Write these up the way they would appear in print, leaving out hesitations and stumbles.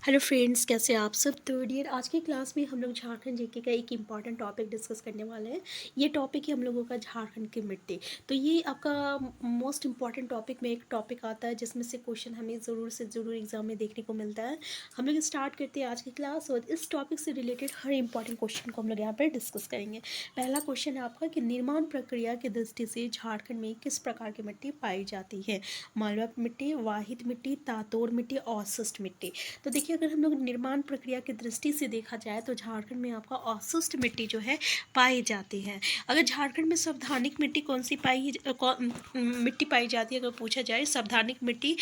Hello friends, कैसे आप सब। तो डियर, आज की क्लास में हम लोग झारखंड जीके का एक इम्पॉर्टेंट टॉपिक डिस्कस करने वाले हैं। ये टॉपिक है हम लोगों का झारखंड की मिट्टी। तो ये आपका मोस्ट इम्पॉर्टेंट टॉपिक में एक टॉपिक आता है जिसमें से क्वेश्चन हमें ज़रूर से ज़रूर एग्जाम में देखने को मिलता है। हम लोग स्टार्ट करते हैं आज की क्लास और इस टॉपिक से रिलेटेड हर इंपॉर्टेंट क्वेश्चन को हम लोग यहाँ पर डिस्कस करेंगे। पहला क्वेश्चन है आपका कि निर्माण प्रक्रिया की दृष्टि से झारखंड में किस प्रकार की मिट्टी पाई जाती है। मालवा मिट्टी, वाहिद मिट्टी, तातोर मिट्टी, अवशिष्ट मिट्टी। तो देखिए, अगर हम लोग निर्माण प्रक्रिया की दृष्टि से देखा जाए तो झारखंड में आपका अवशिष्ट मिट्टी जो है पाई जाती है। अगर झारखंड में संवैधानिक मिट्टी कौन सी मिट्टी पाई जाती है, अगर पूछा जाए संवैधानिक मिट्टी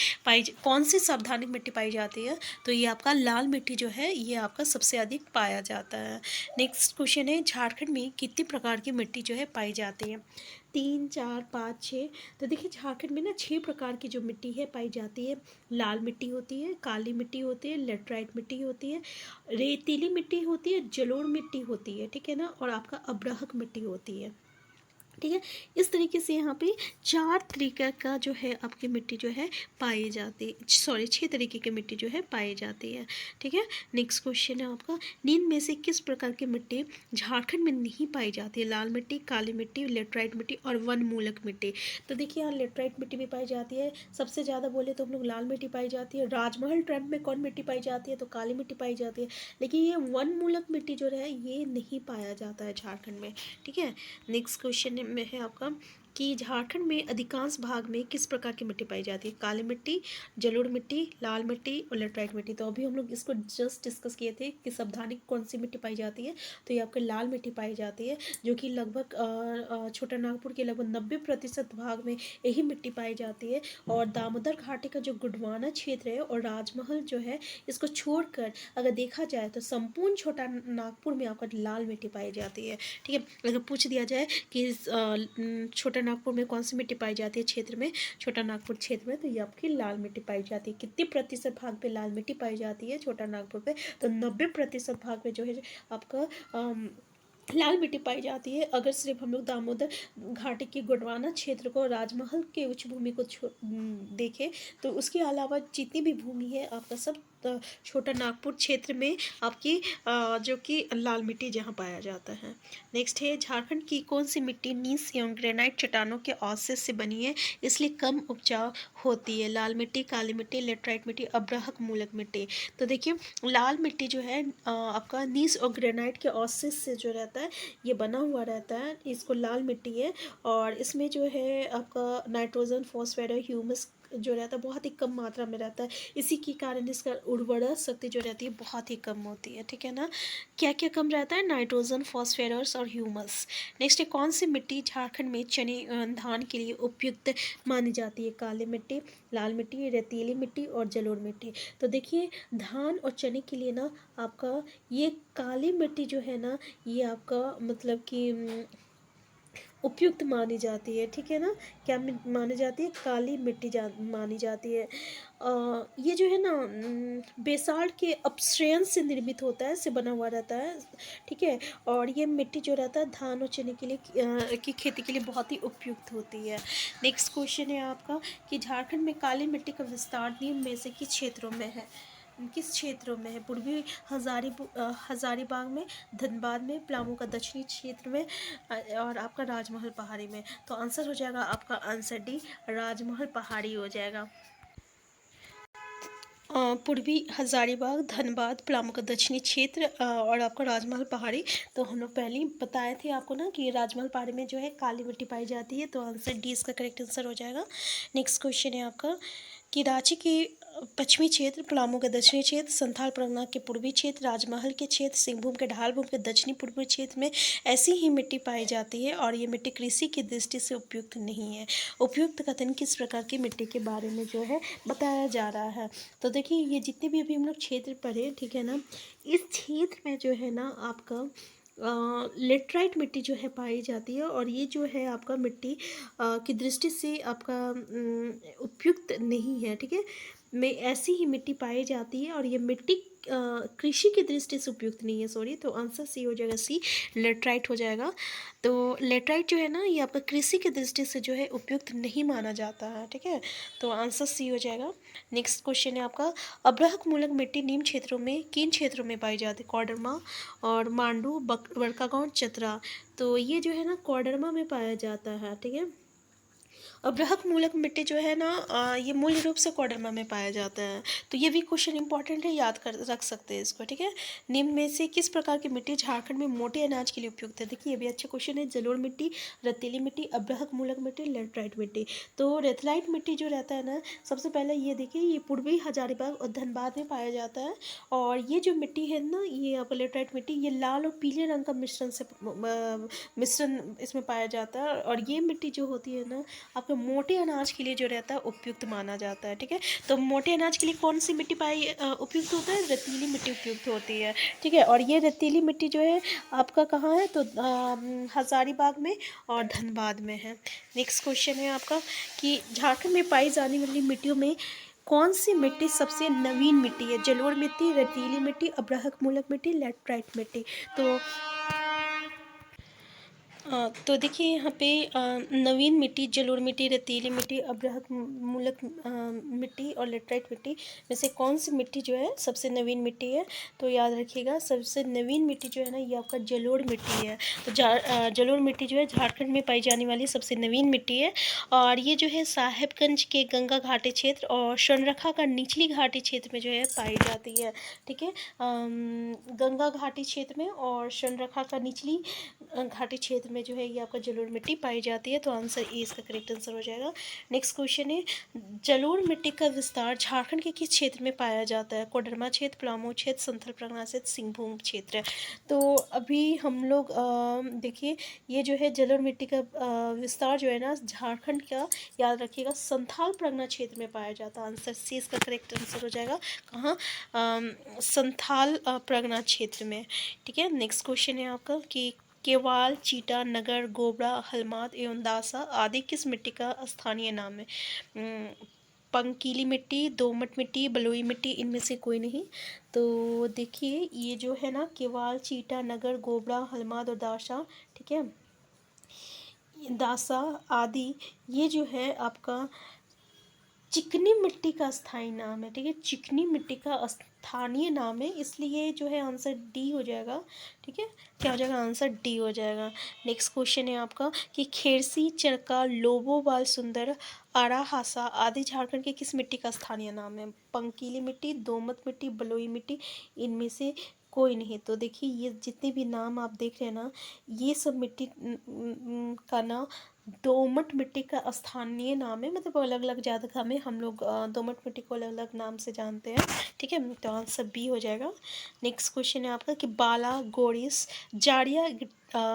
कौन सी संवैधानिक मिट्टी पाई जाती है, तो ये आपका लाल मिट्टी जो है ये आपका सबसे अधिक पाया जाता है। नेक्स्ट क्वेश्चन है, झारखंड में कितनी प्रकार की मिट्टी जो है पाई जाती है। 3, 4, 5, 6। तो देखिए, झारखंड में ना 6 प्रकार की जो मिट्टी है पाई जाती है। लाल मिट्टी होती है, काली मिट्टी होती है, लेटराइट मिट्टी होती है, रेतीली मिट्टी होती है, जलोढ़ मिट्टी होती है, ठीक है ना, और आपका अब्रहक मिट्टी होती है। ठीक है, इस तरीके से यहाँ पे 4 तरीके का जो है आपकी मिट्टी जो है पाई जाती है, 6 तरीके की मिट्टी जो है पाई जाती है। ठीक है, नेक्स्ट क्वेश्चन है आपका, निम्न में से किस प्रकार की मिट्टी झारखंड में नहीं पाई जाती है। लाल मिट्टी, काली मिट्टी, लेटराइट मिट्टी और वनमूलक मिट्टी। तो देखिए, यहाँ लेटराइट मिट्टी भी पाई जाती है। सबसे ज़्यादा बोले तो हम लोग लाल मिट्टी पाई जाती है। राजमहल ट्रैप में कौन मिट्टी पाई जाती है, तो काली मिट्टी पाई जाती है। लेकिन ये वनमूलक मिट्टी जो है ये नहीं पाया जाता है झारखंड में। ठीक है, नेक्स्ट क्वेश्चन में है आपका कि झारखंड में अधिकांश भाग में किस प्रकार की मिट्टी पाई जाती है। काली मिट्टी, जलोढ़ मिट्टी, लाल मिट्टी और लेटराइट मिट्टी। तो अभी हम लोग इसको जस्ट डिस्कस किए थे कि संवैधानिक कौन सी मिट्टी पाई जाती है, तो ये आपके लाल मिट्टी पाई जाती है, जो कि लगभग छोटा नागपुर के लगभग 90% भाग में यही मिट्टी पाई जाती है। और दामोदर घाटी का जो गुडवाना क्षेत्र है और राजमहल जो है, इसको छोड़कर अगर देखा जाए तो संपूर्ण छोटा नागपुर में आपका लाल मिट्टी पाई जाती है। ठीक है, अगर पूछ दिया जाए कि छोटा नागपुर में कौन सी मिट्टी पाई जाती है क्षेत्र में, छोटा नागपुर क्षेत्र में, तो ये आपकी लाल मिट्टी पाई जाती है। कितने प्रतिशत भाग पे लाल मिट्टी पाई जाती है छोटा नागपुर पे, तो 90% भाग पे जो है आपका लाल मिट्टी पाई जाती है। अगर सिर्फ हम लोग दामोदर घाटी के गोंडवाना क्षेत्र को, राजमहल के उच्च भूमि को देखें, तो उसके अलावा जितनी भी भूमि है आपका सब छोटा नागपुर क्षेत्र में आपकी जो कि लाल मिट्टी जहाँ पाया जाता है। नेक्स्ट है, झारखंड की कौन सी मिट्टी नीस एवं ग्रेनाइट चट्टानों के अवशेष से बनी है, इसलिए कम उपजाऊ होती है। लाल मिट्टी, काली मिट्टी, लेटराइट मिट्टी, अब्रहक मूलक मिट्टी। तो देखिए, लाल मिट्टी जो है आपका नीस और ग्रेनाइट के अवशेष से जो रहता है ये बना हुआ रहता है, इसको लाल मिट्टी है। और इसमें जो है आपका नाइट्रोजन, फॉस्फेरस, ह्यूमस जो रहता है बहुत ही कम मात्रा में रहता है। इसी के कारण इसका उर्वरक शक्ति जो रहती है बहुत ही कम होती है। ठीक है ना, क्या क्या कम रहता है, नाइट्रोजन, फॉस्फेरस और ह्यूमस। नेक्स्ट है, कौन सी मिट्टी झारखंड में चने धान के लिए उपयुक्त मानी जाती है। काली मिट्टी, लाल मिट्टी, रेतीली मिट्टी और जलोढ़ मिट्टी। तो देखिए, धान और चने के लिए ना आपका ये काली मिट्टी जो है ना ये आपका मतलब कि उपयुक्त मानी जाती है। ठीक है ना, क्या मानी जाती है, काली मिट्टी मानी जाती है। ये जो है ना बेसाल्ट के अपश्रयन से निर्मित होता है, से बना हुआ रहता है। ठीक है, और ये मिट्टी जो रहता है धान और चने के लिए की खेती के लिए बहुत ही उपयुक्त होती है। नेक्स्ट क्वेश्चन है आपका कि झारखंड में काली मिट्टी का विस्तार निम्न में से किस क्षेत्रों में है। किस क्षेत्रों में है, पूर्वी हजारीबाग में, धनबाद में, पलामू का दक्षिणी क्षेत्र में और आपका राजमहल पहाड़ी में। तो आंसर हो जाएगा आपका आंसर डी, राजमहल पहाड़ी हो जाएगा। पूर्वी हजारीबाग, धनबाद, पलामू का दक्षिणी क्षेत्र और आपका राजमहल पहाड़ी। तो हम लोग पहले ही बताए थे आपको ना कि राजमहल पहाड़ी में जो है काली मिट्टी पाई जाती है, तो आंसर डी इसका करेक्ट आंसर हो जाएगा। नेक्स्ट क्वेश्चन है आपका कि रांची के पश्चिमी क्षेत्र, पलामू के दक्षिणी क्षेत्र, संथाल परगना के पूर्वी क्षेत्र, राजमहल के क्षेत्र, सिंहभूम के ढाल भूमि के दक्षिणी पूर्वी क्षेत्र में ऐसी ही मिट्टी पाई जाती है और ये मिट्टी कृषि की दृष्टि से उपयुक्त नहीं है। उपयुक्त कथन किस प्रकार की मिट्टी के बारे में जो है बताया जा रहा है। तो देखिए, ये जितने भी अभी हम लोग क्षेत्र पढ़े, ठीक है ना, इस क्षेत्र में जो है ना आपका लेटराइट मिट्टी जो है पाई जाती है और ये जो है आपका मिट्टी की दृष्टि से आपका उपयुक्त नहीं है। ठीक है, में ऐसी ही मिट्टी पाई जाती है और ये मिट्टी कृषि की दृष्टि से उपयुक्त नहीं है, सॉरी। तो आंसर सी हो जाएगा, सी लेटराइट हो जाएगा। तो लेटराइट जो है ना, ये आपका कृषि की दृष्टि से जो है उपयुक्त नहीं माना जाता है, ठीक है। तो आंसर सी हो जाएगा। नेक्स्ट क्वेश्चन है आपका, अब्रहक मूलक मिट्टी निम्न क्षेत्रों में किन क्षेत्रों में पाई जाती है? कोडरमा और मांडू, बड़कागांव, चतरा। तो ये जो है ना कोडरमा में पाया जाता है, ठीक है। अब्रहक मूलक मिट्टी जो है ना, ये मूल रूप से कोडरमा में पाया जाता है। तो ये भी क्वेश्चन इंपॉर्टेंट है, याद कर रख सकते हैं इसको, ठीक है। निम्न में से किस प्रकार की मिट्टी झारखंड में मोटे अनाज के लिए उपयुक्त है? देखिए ये भी अच्छा क्वेश्चन है। जलोढ़ मिट्टी, रेतीली मिट्टी, अब्रहक मूलक मिट्टी, लेटराइट मिट्टी। तो रेथलाइट मिट्टी जो रहता है ना, सबसे पहले ये देखिए, ये पूर्वी हजारीबाग और धनबाद में पाया जाता है। और ये जो मिट्टी है ना, ये आपका लेटराइट मिट्टी, ये लाल और पीले रंग का मिश्रण इसमें पाया जाता है। और ये मिट्टी जो होती है ना, आपके मोटे अनाज के लिए जो रहता है उपयुक्त माना जाता है, ठीक है। तो मोटे अनाज के लिए कौन सी मिट्टी उपयुक्त होता है? रेतीली मिट्टी उपयुक्त होती है, ठीक है। और ये रेतीली मिट्टी जो है आपका कहाँ है? तो हजारीबाग में और धनबाद में है। नेक्स्ट क्वेश्चन है आपका कि झारखंड में पाई जाने वाली मिट्टियों में कौन सी मिट्टी सबसे नवीन मिट्टी है? जलोढ़ मिट्टी, रेतीली मिट्टी, अब्रहक मूलक मिट्टी, लेटराइट मिट्टी। तो देखिए यहाँ पे नवीन मिट्टी, जलोढ़ मिट्टी, रेतीली मिट्टी, अब्रहक मूलक मिट्टी और लेटराइट मिट्टी में से कौन सी मिट्टी जो है सबसे नवीन मिट्टी है? तो याद रखिएगा, सबसे नवीन मिट्टी जो है ना, ये आपका जलोढ़ मिट्टी है। तो जलोढ़ मिट्टी जो है झारखंड में पाई जाने वाली सबसे नवीन मिट्टी है। और ये जो है साहेबगंज के गंगा घाटी क्षेत्र और स्वर्णरेखा का निचली घाटी क्षेत्र में जो है पाई जाती है, ठीक है। गंगा घाटी क्षेत्र में और स्वर्णरेखा का निचली घाटी क्षेत्र में जो है ये आपका जलोढ़ मिट्टी पाई जाती है। तो आंसर ए इसका करेक्ट आंसर हो जाएगा। नेक्स्ट क्वेश्चन है, जलोढ़ मिट्टी का विस्तार झारखंड के किस क्षेत्र में पाया जाता है? कोडरमा क्षेत्र, पलामू क्षेत्र, संथल परगना क्षेत्र, सिंहभूम क्षेत्र। तो अभी हम लोग देखिए, ये जो है जलोढ़ मिट्टी का विस्तार जो है ना झारखंड का, याद रखिएगा, संथाल परगना क्षेत्र में पाया जाता है। आंसर सी इसका करेक्ट आंसर हो जाएगा। कहाँ? संथाल परगना क्षेत्र में, ठीक है। नेक्स्ट क्वेश्चन है आपका कि केवाल, चीटा, नगर, गोबरा, हलमाद एवं दासा आदि किस मिट्टी का स्थानीय नाम है? पंकीली मिट्टी, दोमट मिट्टी, बलुई मिट्टी, इनमें से कोई नहीं। तो देखिए ये जो है ना, केवाल, चीटा, नगर, गोबरा, हलमाद और दासा, ठीक है, दासा आदि, ये जो है आपका चिकनी मिट्टी का स्थायी नाम है, ठीक है। चिकनी मिट्टी का स्थानीय नाम है, इसलिए जो है आंसर डी हो जाएगा, ठीक है। क्या हो जाएगा? आंसर डी हो जाएगा। नेक्स्ट क्वेश्चन है आपका कि खेरसी, चरका, लोबो, बाल सुंदर, आरा, हासा आदि झारखंड के किस मिट्टी का स्थानीय नाम है? पंकीली मिट्टी, दोमट मिट्टी, बलुई मिट्टी, इनमें से कोई नहीं। तो देखिए ये जितने भी नाम आप देख रहे हैं ना, ये सब मिट्टी का ना दोमट मिट्टी का स्थानीय नाम है, मतलब अलग अलग जगह में हम लोग दोमट मिट्टी को अलग अलग नाम से जानते हैं, ठीक है। तो आंसर बी हो जाएगा। नेक्स्ट क्वेश्चन है आपका कि बाला, गोरिस, जाड़िया,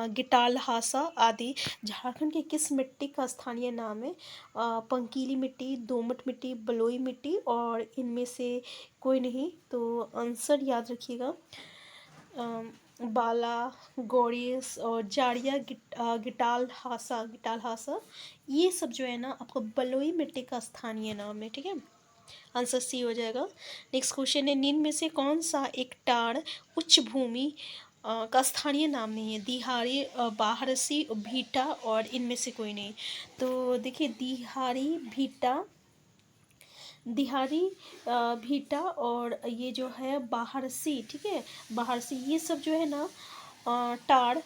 गिटाल, हासा आदि झारखंड के किस मिट्टी का स्थानीय नाम है? पंकीली मिट्टी, दोमट मिट्टी, बलुई मिट्टी और इनमें से कोई नहीं। तो आंसर याद रखिएगा, बाला, गौरीस और जाड़िया, गिटाल हासा, ये सब जो है ना आपको बलुई मिट्टी का स्थानीय नाम है, ठीक है। आंसर सी हो जाएगा। नेक्स्ट क्वेश्चन है, निम्न में से कौन सा एक टार उच्च भूमि का स्थानीय नाम नहीं है? दिहाड़ी, बाहरसी, भीटा और इनमें से कोई नहीं। तो देखिए दिहाड़ी, भीटा और ये जो है बाहरसी, ठीक है, बाहरसी, ये सब जो है ना टार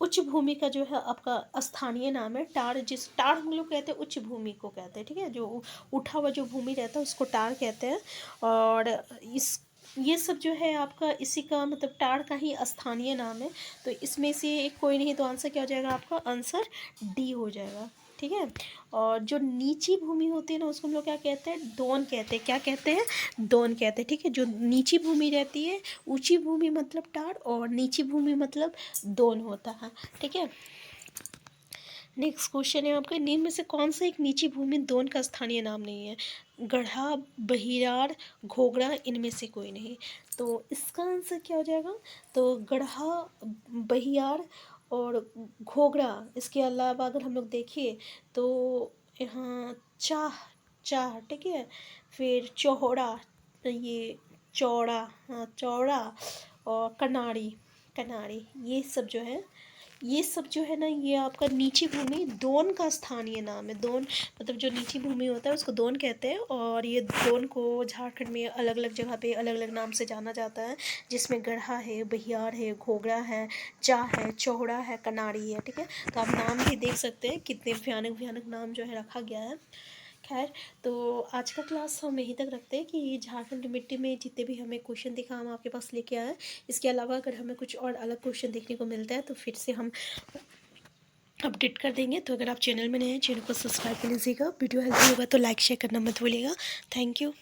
उच्च भूमि का जो है आपका स्थानीय नाम है। टार हम लोग कहते हैं, उच्च भूमि को कहते हैं, ठीक है। जो उठा हुआ जो भूमि रहता है उसको टार कहते हैं। और इस ये सब जो है आपका इसी का मतलब टार का ही स्थानीय नाम है। तो इसमें से एक कोई नहीं। तो आंसर क्या हो जाएगा? आपका आंसर डी हो जाएगा, ठीक है। और जो नीची भूमि होती है ना, उसको हम लोग क्या कहते हैं? दोन कहते हैं। क्या कहते हैं? दोन कहते हैं, ठीक है। जो नीची भूमि रहती है, ऊंची भूमि मतलब टार और नीची भूमि मतलब दोन होता है, ठीक है। नेक्स्ट क्वेश्चन है आपका, निम्न में से कौन सा एक नीची भूमि दोन का स्थानीय नाम नहीं है? गढ़ा, बहियार, घोगरा, इनमें से कोई नहीं। तो इसका आंसर क्या हो जाएगा? तो गढ़ा, बहियार और घोगरा, इसके अलावा अगर हम लोग देखिए तो यहाँ चार, ठीक है। फिर चौड़ा, ये चौड़ा, हाँ चौड़ा। और कनाड़ी, कनाड़ी, ये सब जो है ना, ये आपका नीची भूमि दोन का स्थानीय नाम है। दोन मतलब जो नीची भूमि होता है उसको दोन कहते हैं, और ये दोन को झारखंड में अलग अलग जगह पे अलग अलग नाम से जाना जाता है, जिसमें गढ़ा है, बहियार है, घोगरा है, चा है, चौड़ा है, कनाड़ी है, ठीक है। तो आप नाम भी देख सकते हैं कितने भयानक भयानक नाम जो है रखा गया है। खैर, तो आज का क्लास हम यहीं तक रखते हैं कि झारखंड की मिट्टी में जितने भी हमें क्वेश्चन दिखा हम आपके पास लेके आए। इसके अलावा अगर हमें कुछ और अलग क्वेश्चन देखने को मिलता है तो फिर से हम अपडेट कर देंगे। तो अगर आप चैनल में नए हैं, चैनल को सब्सक्राइब कर लीजिएगा। वीडियो हेल्पफुल होगा तो लाइक शेयर करना मत भूलिएगा। Thank you.